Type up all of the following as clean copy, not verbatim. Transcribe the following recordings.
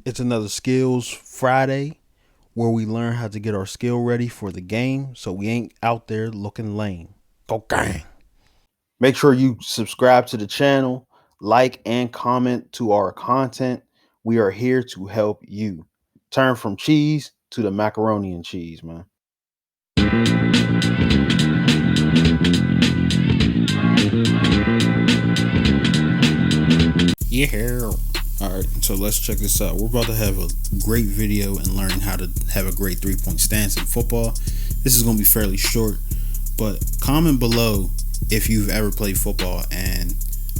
It's another Skills Friday where we learn how to get our skill ready for the game so we ain't out there looking lame. Go gang. Make sure you subscribe to the channel, like and comment to our content. We are here to help you turn from cheese to the macaroni and cheese, man. Yeah. All right, so let's check this out. We're about to have a great video in learning how to have a great three-point stance in football. This is going to be fairly short, but comment below if you've ever played football and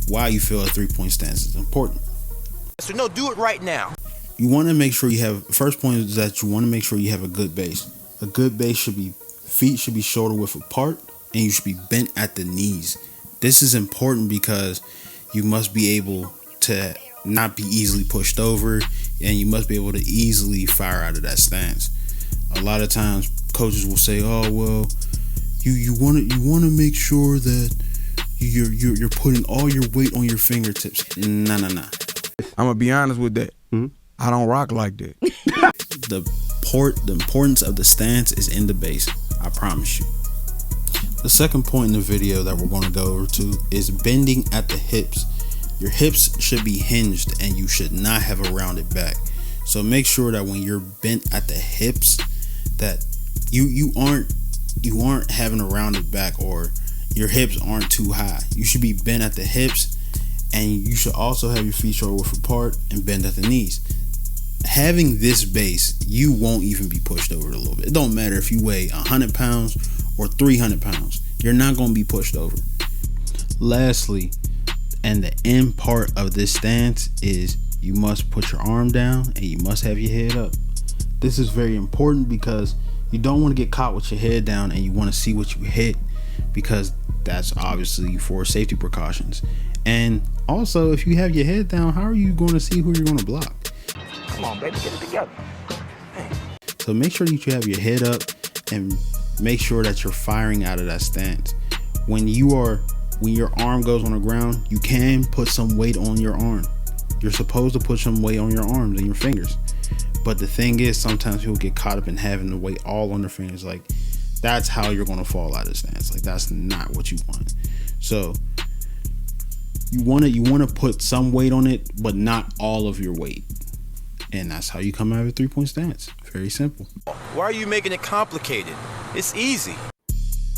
why you feel a three-point stance is important. So no, do it right now. You want to make sure you have, first point is that you want to make sure you have a good base. A good base should be, feet should be shoulder width apart, and you should be bent at the knees. This is important because you must be able to not be easily pushed over, and you must be able to easily fire out of that stance. A lot of times coaches will say, oh well, you want to make sure that you're putting all your weight on your fingertips. Nah. I'm gonna be honest with that. I don't rock like that. The importance of the stance is in the base, I promise you. The second point in the video that we're going to go over to is bending at the hips. Your hips should be hinged and you should not have a rounded back. So make sure that when you're bent at the hips that you aren't having a rounded back or your hips aren't too high. You should be bent at the hips, and you should also have your feet shoulder width apart and bend at the knees. Having this base, you won't even be pushed over a little bit. It don't matter if you weigh 100 pounds or 300 pounds. You're not going to be pushed over. Lastly, and the end part of this stance is you must put your arm down and you must have your head up. This is very important because you don't want to get caught with your head down and you want to see what you hit, because that's obviously for safety precautions. And also, if you have your head down, how are you going to see who you're going to block? Come on, baby, get it together. Hey. So make sure that you have your head up and make sure that you're firing out of that stance. When your arm goes on the ground, you can put some weight on your arm. You're supposed to put some weight on your arms and your fingers. But the thing is, sometimes people get caught up in having the weight all on their fingers. Like, that's how you're going to fall out of stance. Like, that's not what you want. So you want to put some weight on it, but not all of your weight. And that's how you come out of a three-point stance. Very simple. Why are you making it complicated? It's easy.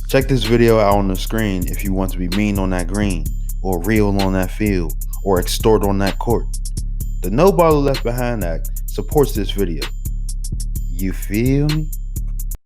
Check this video out on the screen if you want to be mean on that green, or real on that field, or extort on that court. The No Baller Left Behind Act supports this video. You feel me?